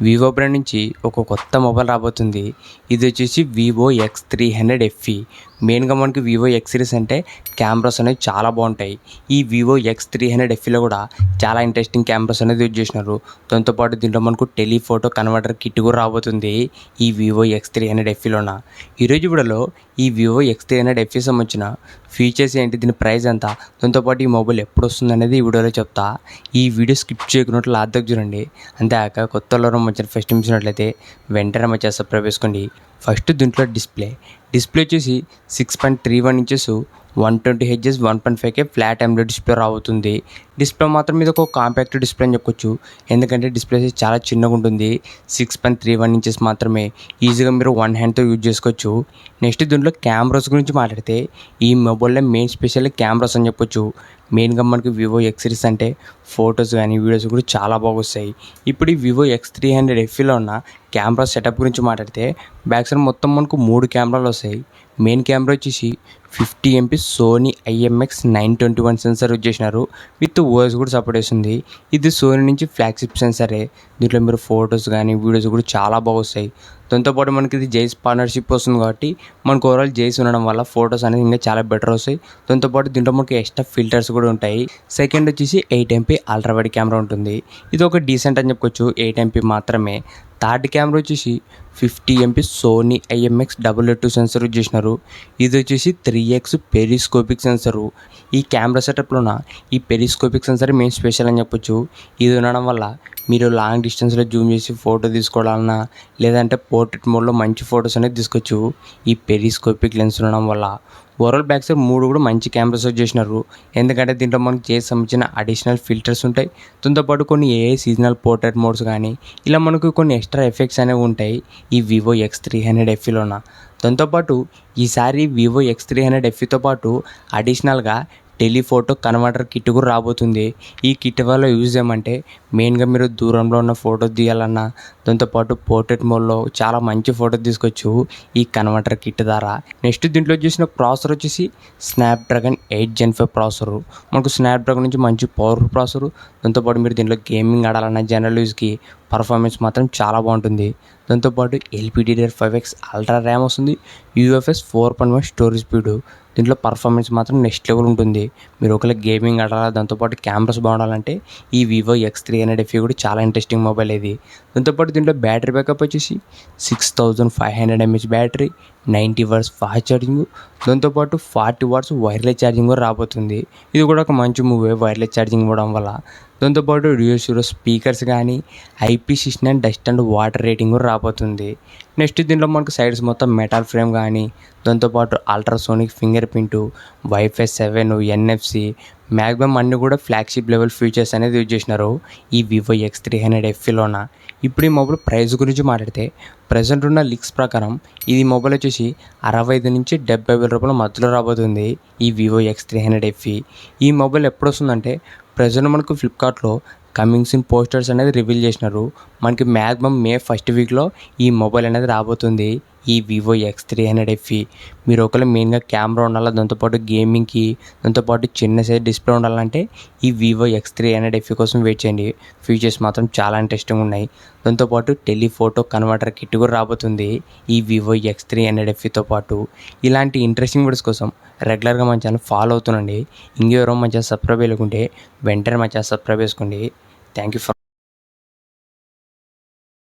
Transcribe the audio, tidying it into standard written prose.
Vivo brand నుంచి ఒక కొత్త మొబైల్ రాబోతుంది. ఇది వచ్చేసి వివో X300 FE. మెయిన్గా మనకి వివో ఎక్స్ సిరీస్ అంటే కెమెరాస్ అనేవి చాలా బాగుంటాయి. ఈ వివో X300 FEలో కూడా చాలా ఇంట్రెస్టింగ్ కెమెరాస్ అనేది యూజ్ చేసినారు. దాంతోపాటు దీంట్లో మనకు టెలిఫోటో కన్వర్టర్ కిట్ కూడా రాబోతుంది ఈ వివో X300 FEలోన. ఈరోజు వీడియోలో ఈ వివో X300 FE సంబంధించిన ఫీచర్స్ ఏంటి, దీని ప్రైస్ ఎంత, దాంతోపాటు ఈ మొబైల్ ఎప్పుడు వస్తుంది అనేది ఈ వీడియోలో చెప్తా. ఈ వీడియో స్కిప్ చేయకున్నట్లు లాద్దాకు చూడండి. అంతేకాక కొత్త వాళ్ళు మంచి ఫస్ట్ చూసినట్లయితే వెంటనే మంచిగా సబ్స్క్రైబ్ చేసుకోండి. ఫస్ట్ దీంట్లో డిస్ప్లే వచ్చేసి 6.31 inches 120Hz 1.5K flat AMOLED display రాబోతుంది. డిస్ప్లే మాత్రం మీద ఒక కాంపాక్ట్ డిస్ప్లే అని చెప్పొచ్చు, ఎందుకంటే డిస్ప్లే చాలా చిన్నగా ఉంటుంది. 6.31 ఇంచెస్ మాత్రమే, ఈజీగా మీరు వన్ హ్యాండ్తో యూజ్ చేసుకోవచ్చు. నెక్స్ట్ దీంట్లో కెమెరాస్ గురించి మాట్లాడితే ఈ మొబైల్లో మెయిన్ స్పెషల్ కెమెరాస్ అని చెప్పొచ్చు. మెయిన్గా మనకి వివో ఎక్స్ సిరీస్ అంటే ఫొటోస్ కానీ వీడియోస్ కూడా చాలా బాగా వస్తాయి. ఇప్పుడు ఈ వివో X300 FEలో ఉన్న కెమెరా సెటప్ గురించి మాట్లాడితే బ్యాక్ సైడ్ మొత్తం మనకు 3 కెమెరాలు వస్తాయి. మెయిన్ కెమెరా వచ్చేసి 50 MP Sony IMX921 sensor use చేసినారు. విత్ ఓఎస్ కూడా సపోర్ట్ చేస్తుంది. ఇది సోనీ నుంచి ఫ్లాగ్షిప్ సెన్సరే. దీంట్లో మీరు ఫొటోస్ కానీ వీడియోస్ కూడా చాలా బాగా వస్తాయి. దాంతోపాటు మనకి ఇది జైస్ పార్ట్నర్షిప్ వస్తుంది కాబట్టి మనకు ఓవరాల్ జైస్ ఉండడం వల్ల ఫొటోస్ అనేది ఇంకా చాలా బెటర్ వస్తాయి. దాంతోపాటు దీంట్లో మనకి ఎక్స్ట్రా ఫిల్టర్స్ కూడా ఉంటాయి. సెకండ్ వచ్చేసి 8 MP అల్ట్రా వైడ్ కెమెరా ఉంటుంది. ఇది ఒక డీసెంట్ అని చెప్పుకోవచ్చు, 8 MP మాత్రమే. థర్డ్ కెమెరా వచ్చేసి 50 MP Sony IMX882 sensor use చేసినారు. ఇది వచ్చేసి 3x పెరిస్కోపిక్ సెన్సరు. ఈ కెమెరా సెటప్లోన ఈ పెరిస్కోపిక్ సెన్సర్ మెయిన్ స్పెషల్ అని చెప్పొచ్చు. ఇది ఉండడం వల్ల మీరు లాంగ్ డిస్టెన్స్లో జూమ్ చేసి ఫోటో తీసుకోవాలన్నా లేదంటే పోర్ట్రేట్ మోడ్లో మంచి ఫొటోస్ అనేది తీసుకోవచ్చు ఈ పెరిస్కోపిక్ లెన్స్ ఉండడం వల్ల. ఓవరాల్ బ్యాక్ సైడ్ 3 కూడా మంచి కెమెరాస్ యూజ్ చేసినారు, ఎందుకంటే దీంట్లో మనకు చేసి సంబంధించిన అడిషనల్ ఫిల్టర్స్ ఉంటాయి. దాంతోపాటు కొన్ని సీజనల్ పోర్ట్రేట్ మోడ్స్ కానీ ఇలా మనకు కొన్ని ఎక్స్ట్రా ఎఫెక్ట్స్ అనేవి ఉంటాయి ఈ వివో X300 FEలోన. దాంతోపాటు ఈసారి వివో X300 FEతో పాటు అడిషనల్గా టెలిఫోటో కన్వర్టర్ కిట్ కూడా రాబోతుంది. ఈ కిట్ వల్ల యూజ్ ఏమంటే మెయిన్గా మీరు దూరంలో ఉన్న ఫోటో తీయాలన్నా దాంతోపాటు పోర్ట్రేట్ మోడ్లో చాలా మంచి ఫోటో తీసుకోవచ్చు ఈ కన్వర్టర్ కిట్ ద్వారా. నెక్స్ట్ దీంట్లో చూసిన ప్రాసెసర్ వచ్చేసి స్నాప్డ్రాగన్ 8 Gen 5 ప్రాసెసరు. మనకు స్నాప్డ్రాగన్ నుంచి మంచి పవర్ఫుల్ ప్రాసెసరు. దాంతోపాటు మీరు దీంట్లో గేమింగ్ ఆడాలన్నా జనరల్ యూజ్కి పర్ఫార్మెన్స్ మాత్రం చాలా బాగుంటుంది. దాంతోపాటు LPDDR5X అల్ట్రా ర్యామ్ వస్తుంది. UFS 4.1 storage speed. దీంట్లో పర్ఫార్మెన్స్ మాత్రం నెక్స్ట్ లెవెల్ ఉంటుంది. మీరు ఒకవేళ గేమింగ్ ఆడాలా దాంతోపాటు కెమెరాస్ బాగుండాలంటే ఈ వివో X300 FE కూడా చాలా ఇంట్రెస్టింగ్ మొబైల్ ఇది. దాంతోపాటు దీంట్లో బ్యాటరీ బ్యాకప్ వచ్చేసి 6500 mAh battery, 90 watts fast charging, దాంతోపాటు 40 watts వైర్లెస్ ఛార్జింగ్ కూడా రాబోతుంది. ఇది కూడా ఒక మంచి మూవీ వైర్లెస్ ఛార్జింగ్ ఇవ్వడం వల్ల. దాంతోపాటు డ్యూయల్ స్పీకర్స్ కానీ IP69 dust and water rating కూడా రాబోతుంది. నెక్స్ట్ దీంట్లో మనకు సైడ్స్ మొత్తం మెటల్ ఫ్రేమ్ కానీ దాంతోపాటు ultrasonic finger print, Wi-Fi 7, NFC maximum అన్నీ కూడా ఫ్లాగ్షిప్ లెవెల్ ఫీచర్స్ అనేది యూజ్ చేసినారు ఈ వివో X300 FEలోన. ఇప్పుడు ఈ మొబైల్ ప్రైస్ గురించి మాట్లాడితే ప్రజెంట్ ఉన్న లీక్స్ ప్రకారం ఇది మొబైల్ వచ్చేసి 65 నుంచి 70,000 రూపాయల మధ్యలో రాబోతుంది ఈ వివో X300 FE. ఈ మొబైల్ ఎప్పుడు వస్తుందంటే ప్రజెంట్ మనకు ఫ్లిప్కార్ట్లో కమింగ్ సూన్ పోస్టర్స్ అనేది రివీల్ చేసినారు. మనకి మ్యాక్సిమం మే 1st వీక్లో ఈ మొబైల్ అనేది రాబోతుంది ఈ వివో X300 FE. మీరు ఒకవేళ మెయిన్గా కెమెరా ఉండాలి, దాంతోపాటు గేమింగ్కి, దాంతోపాటు చిన్న సైజ్ డిస్ప్లే ఉండాలంటే ఈ వివో X300 FE కోసం వెయిట్ చేయండి. ఫీచర్స్ మాత్రం చాలా ఇంట్రెస్టింగ్ ఉన్నాయి. దాంతోపాటు టెలిఫోటో కన్వర్టర్ కిట్ కూడా రాబోతుంది ఈ వివో X300 FEతో పాటు. ఇలాంటి ఇంట్రెస్టింగ్ వీడియోస్ కోసం రెగ్యులర్గా మన ఛానల్ ఫాలో అవుతుండండి. ఇంకెవరో మన ఛానల్ సబ్స్క్రైబ్ చేయకుంటే వెంటనే మన ఛానల్ సబ్స్క్రైబ్ చేసుకోండి. Thank you for